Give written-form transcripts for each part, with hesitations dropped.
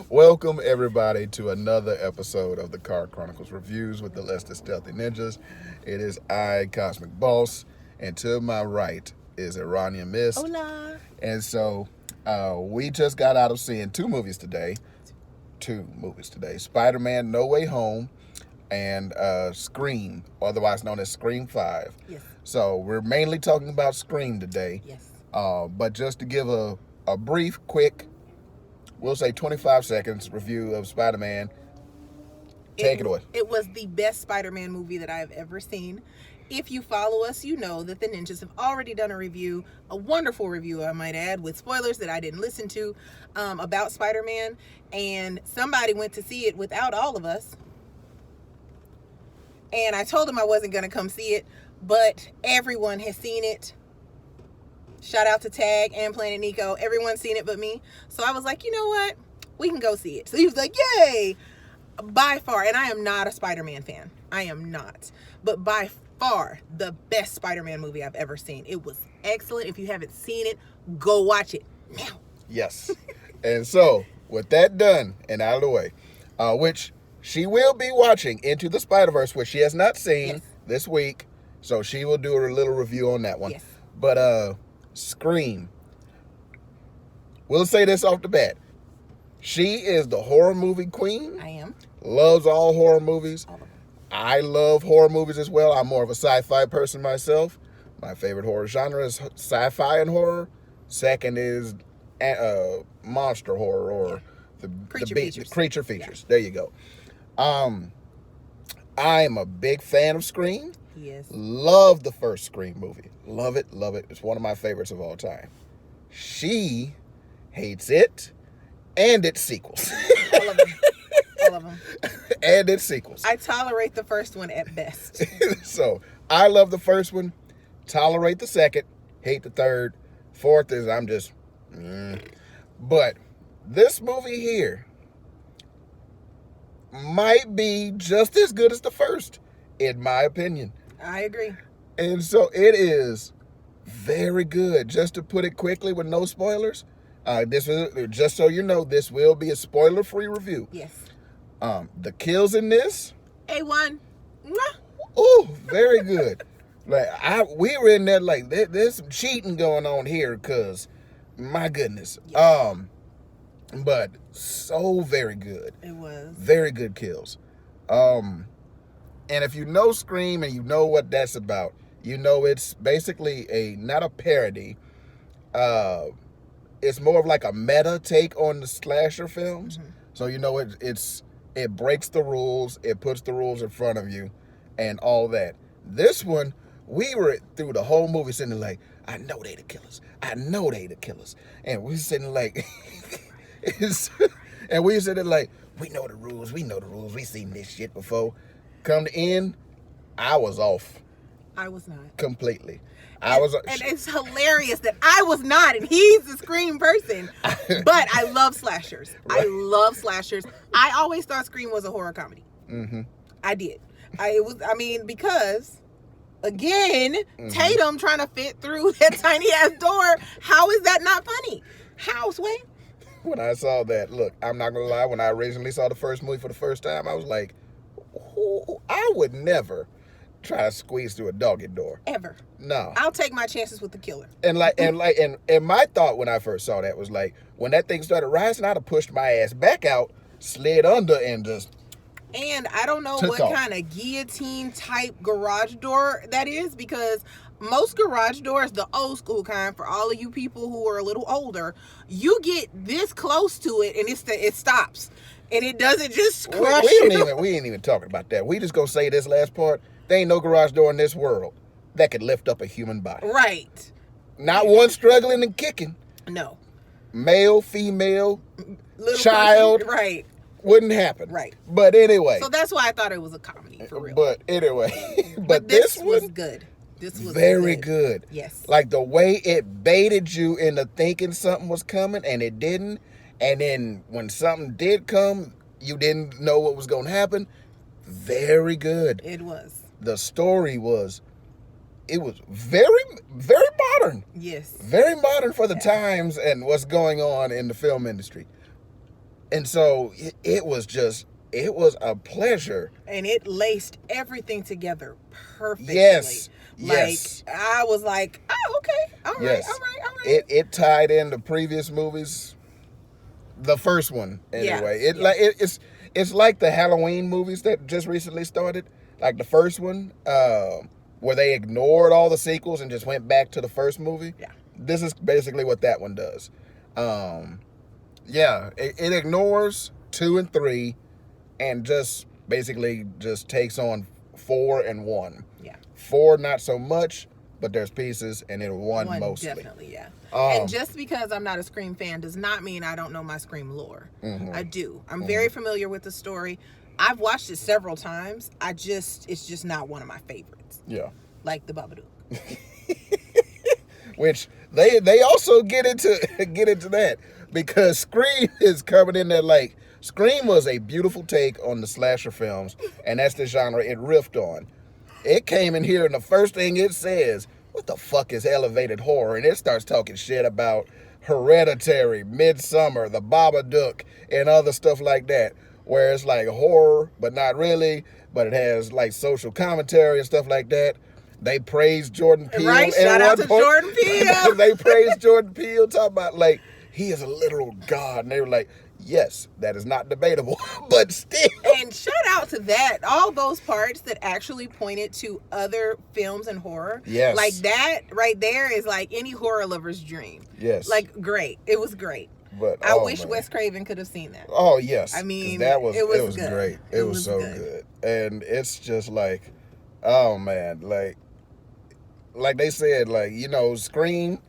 Welcome, everybody, to another episode of the Chronicles Reviews with the LessThanStealthyNinjas. It is I, Cosmic Boss, and to my right is Erana and Myst. Hola. And so we just got out of seeing two movies today. SpiderMan No Way Home and Scream, otherwise known as Scream 5. Yes. So we're mainly talking about Scream today. Yes. But just to give a brief, quick, we'll say 25 seconds review of Spider-Man. Take it away. It was the best Spider-Man movie that I've ever seen. If you follow us, you know that the Ninjas have already done a review, a wonderful review, I might add, with spoilers that I didn't listen to about Spider-Man. And somebody went to see it without all of us. And I told them I wasn't going to come see it, but everyone has seen it. Shout out to Tag and Planet Nico. Everyone's seen it but me. So I was like, you know what? We can go see it. So he was like, yay! By far, and I am not a Spider-Man fan. I am not. But by far, the best Spider-Man movie I've ever seen. It was excellent. If you haven't seen it, go watch it now. Yes. And so, with that done and out of the way, which she will be watching Into the Spider-Verse, which she has not seen this week. So she will do a little review on that one. Yes. But, Scream. We'll say this off the bat. She is the horror movie queen. I am. Loves all horror movies. All of them. I love horror movies as well. I'm more of a sci-fi person myself. My favorite horror genre is sci-fi and horror. Second is monster horror or the creature features. Yeah. There you go. I am a big fan of Scream. Yes. Love the first Scream movie. Love it, love it. It's one of my favorites of all time. She hates it and its sequels. All of them. All of them. And its sequels. I tolerate the first one at best. So, I love the first one, tolerate the second, hate the third. Fourth is I'm just... But this movie here might be just as good as the first, in my opinion. I agree. And so it is very good. Just to put it quickly with no spoilers, this is, just so you know, this will be a spoiler-free review. Yes. The kills in this, A1. ooh, very good. Like we were in there like there's some cheating going on here, cause my goodness. Yes. But so very good. It was. Very good kills. And if you know Scream and you know what that's about, you know it's basically not a parody. It's more of like a meta take on the slasher films. Mm-hmm. So you know it breaks the rules, it puts the rules in front of you, and all that. This one, we were through the whole movie sitting like, I know they the killers. I know they the killers. And we sitting like, and we sitting like, we know the rules. We seen this shit before. Come to end, I was off. I was not. Completely. And it's hilarious that I was not, and he's the Scream person. But I love slashers. Right. I love slashers. I always thought Scream was a horror comedy. Mm-hmm. I did. Because, again, Tatum trying to fit through that tiny ass door. How is that not funny? How, Sway? When I saw that, look, I'm not gonna lie. When I originally saw the first movie for the first time, I was like, I would never try to squeeze through a doggy door. Ever. No. I'll take my chances with the killer. And my thought when I first saw that was like, when that thing started rising, I'd have pushed my ass back out, slid under, and just... And I don't know what kind of guillotine type garage door that is, because most garage doors, the old school kind, for all of you people who are a little older, you get this close to it and it stops. And it doesn't just crush you. We ain't even talking about that. We just gonna say this last part. There ain't no garage door in this world that could lift up a human body. Right. Not one struggling and kicking. No. Male, female, little child. Person, right. Wouldn't happen. Right. But anyway. So that's why I thought it was a comedy, for real. But anyway. but this was good. This was very good. Yes. Like the way it baited you into thinking something was coming and it didn't. And then when something did come, you didn't know what was going to happen. Very good. It was. The story was very, very modern. Yes. Very modern for the times and what's going on in the film industry. And so it was a pleasure. And it laced everything together perfectly. Yes. Like, I was like, oh, okay. All right. It tied in the previous movies. The first one, anyway. It's like the Halloween movies that just recently started. Like the first one, where they ignored all the sequels and just went back to the first movie. Yeah. This is basically what that one does. It ignores 2 and 3 and just basically just takes on 4 and 1. Yeah. 4 not so much, but there's pieces, and in 1 mostly. Definitely, yeah. And just because I'm not a Scream fan does not mean I don't know my Scream lore. Mm-hmm. I do. I'm very familiar with the story. I've watched it several times. It's just not one of my favorites. Yeah. Like the Babadook. Which they also get into that, because Scream is coming in there like, Scream was a beautiful take on the slasher films, and that's the genre it riffed on. It came in here, and the first thing it says, what the fuck is elevated horror? And it starts talking shit about Hereditary, Midsummer, the Babadook, and other stuff like that, where it's like horror, but not really, but it has like social commentary and stuff like that. They praised Jordan Peele. Right, shout out to Jordan Peele. They praised Jordan Peele, talking about like, he is a literal god. And they were like, yes, that is not debatable, but still. And shout out to that, all those parts that actually pointed to other films and horror. Yes. Like that right there is like any horror lover's dream. Yes. Like, great. It was great. But I wish Wes Craven could have seen that. Oh, yes. I mean, it was good. Great. It was so good. And it's just like, oh, man, like they said, like, you know, Scream,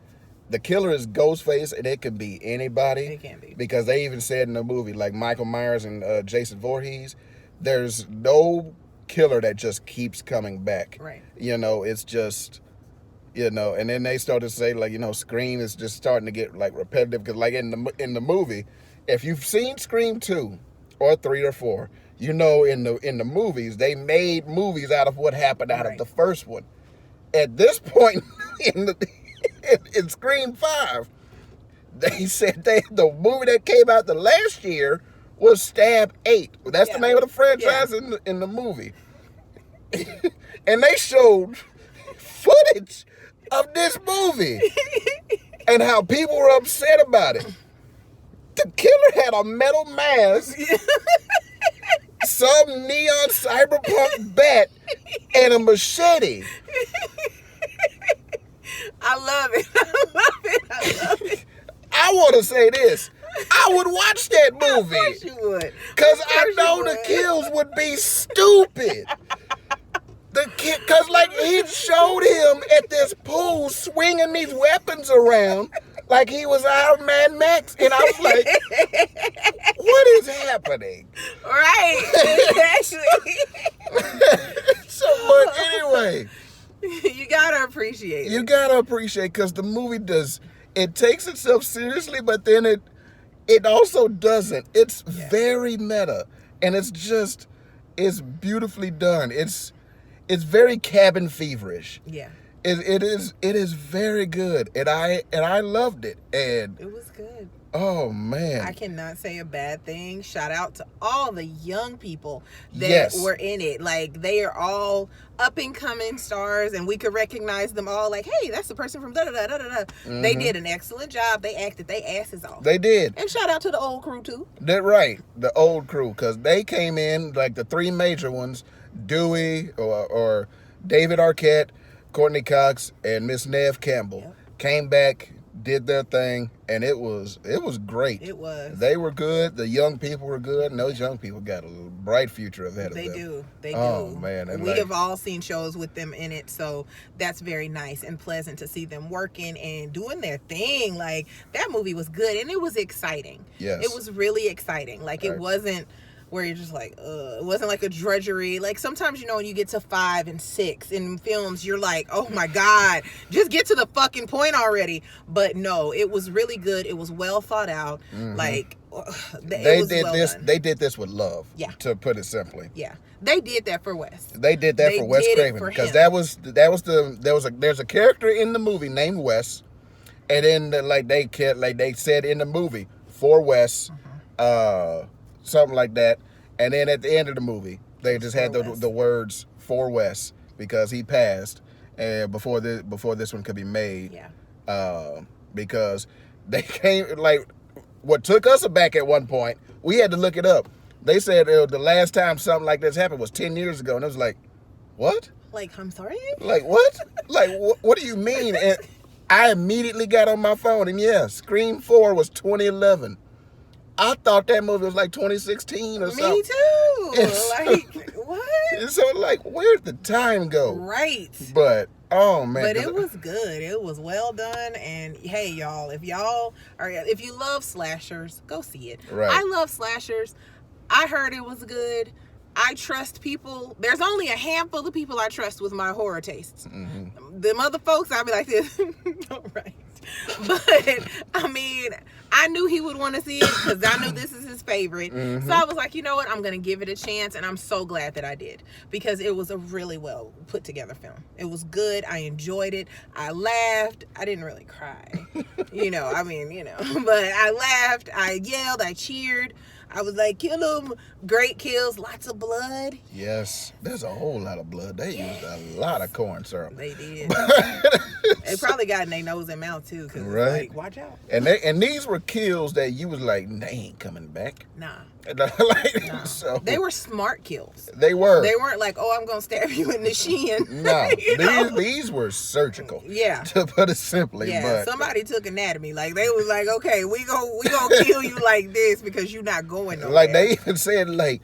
the killer is Ghostface, and it could be anybody. It can be. Because they even said in the movie, like Michael Myers and Jason Voorhees, there's no killer that just keeps coming back. Right. You know, it's just, you know, and then they started to say, like, you know, Scream is just starting to get, like, repetitive. Because, like, in the movie, if you've seen Scream 2 or 3 or 4, you know, in the movies, they made movies out of what happened out of the first one. At this point in Scream 5, they said the movie that came out the last year was Stab 8. That's the name of the franchise in the movie. And they showed footage of this movie and how people were upset about it. The killer had a metal mask, some neon cyberpunk bat, and a machete. I love it. I want to say this. I would watch that movie. Of course you would. Because I know the kills would be stupid. Because, like, he showed him at this pool swinging these weapons around like he was out of Mad Max. And I was like, what is happening? Right. Actually. But anyway. You gotta appreciate it. You gotta appreciate, because the movie it takes itself seriously, but then it also doesn't. It's very meta, and it's beautifully done. It's very cabin feverish. Yeah. It is very good, and I loved it, and it was good. Oh, man. I cannot say a bad thing. Shout out to all the young people that were in it. Like, they are all up and coming stars, and we could recognize them all. Like, hey, that's the person from da-da-da-da-da-da. Mm-hmm. They did an excellent job. They acted their asses off. They did. And shout out to the old crew, too. That's right. The old crew, because they came in, like the 3 major ones, Dewey or David Arquette, Courtney Cox, and Miss Neve Campbell, came back, did their thing, and it was great. It was. They were good. The young people were good, and those young people got a bright future ahead of them. They do. Oh, man. And we have all seen shows with them in it, so that's very nice and pleasant to see them working and doing their thing. Like, that movie was good, and it was exciting. Yes. It was really exciting. Like, it wasn't where you're just like, it wasn't like a drudgery. Like, sometimes, when you get to 5 and 6 in films, you're like, oh my God, just get to the fucking point already. But no, it was really good. It was well thought out. Mm-hmm. Like, they did this with love. Yeah. To put it simply. Yeah. They did that for Wes. They did that for Wes Craven, because there's a character in the movie named Wes, and then they said in the movie for Wes. Mm-hmm. something like that. And then at the end of the movie, they just had West. the words "For West" because he passed, and before this one could be made. Yeah. Because they came like what took us aback at one point. We had to look it up. They said the last time something like this happened was 10 years ago, and it was like, what? Like, I'm sorry? Like, what? Like, what do you mean? And I immediately got on my phone, and yeah, Scream 4 was 2011. I thought that movie was like 2016 or something. Me too. It's Like, what? So, like, where'd the time go? Right. But, oh, man. But it was good. It was well done. And, hey, y'all, if you love slashers, go see it. Right. I love slashers. I heard it was good. I trust people. There's only a handful of people I trust with my horror tastes. Mm-hmm. Them other folks, I'll be like this. All right. But, I mean, I knew he would want to see it because I knew this is his favorite. Mm-hmm. So I was like, you know what? I'm going to give it a chance. And I'm so glad that I did because it was a really well put together film. It was good. I enjoyed it. I laughed. I didn't really cry. But I laughed. I yelled. I cheered. I was like, kill him. Great kills. Lots of blood. Yes. There's a whole lot of blood. They used a lot of corn syrup. They did. They probably got in their nose and mouth, too. Cause right. It's like, watch out. And these were kills that you was like, they ain't coming back. Nah. Nah. So, they were smart kills. They were. They weren't like, oh, I'm going to stab you in the shin. No. These were surgical. Yeah. To put it simply. Yeah. But somebody took anatomy. Like, they was like, okay, we gonna kill you like this because you're not going nowhere. Like, they even said, like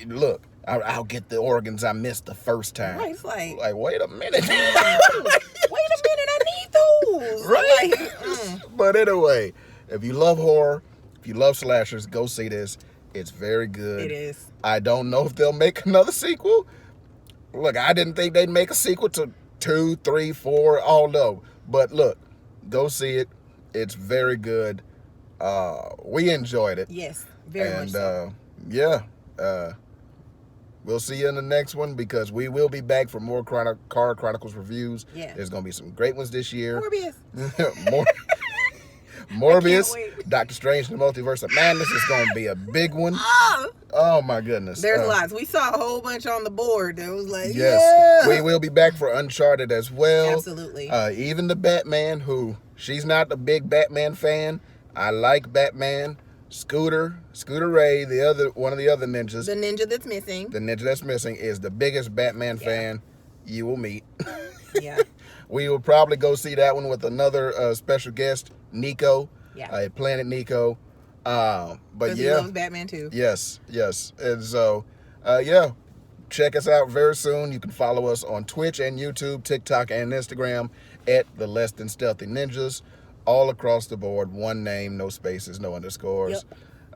look, I'll get the organs I missed the first time. Right, it's like wait a minute. Wait a minute, I need those. Right? Like, But anyway, if you love horror, if you love slashers, go see this. It's very good. It is. I don't know if they'll make another sequel. Look, I didn't think they'd make a sequel to 2, 3, 4, all no. But look, go see it. It's very good. We enjoyed it. Yes, very much so. Yeah. We'll see you in the next one because we will be back for more Car Chronicles reviews. Yeah. There's going to be some great ones this year. Morbius. Morbius, Doctor Strange and the Multiverse of Madness is going to be a big one. Oh my goodness. There's lots. We saw a whole bunch on the board that was like, yes. Yeah. We will be back for Uncharted as well. Absolutely. Even the Batman, who she's not a big Batman fan. I like Batman. Scooter Ray, one of the other ninjas. The ninja that's missing. Is the biggest Batman fan you will meet. Yeah. We will probably go see that one with another special guest, Nico. Yeah. Planet Nico. But he loves Batman too. Yes. And so, check us out very soon. You can follow us on Twitch and YouTube, TikTok, and Instagram at the Less Than Stealthy Ninjas. All across the board, one name, no spaces, no underscores.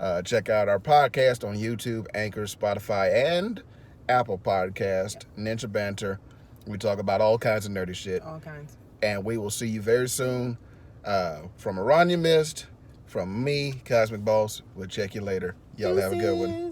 Yep. Check out our podcast on YouTube, Anchor, Spotify, and Apple Podcast, Ninja Banter. We talk about all kinds of nerdy shit. All kinds. And we will see you very soon. From Erana, Myst, from me, Cosmic Boss. We'll check you later. Y'all have a good one.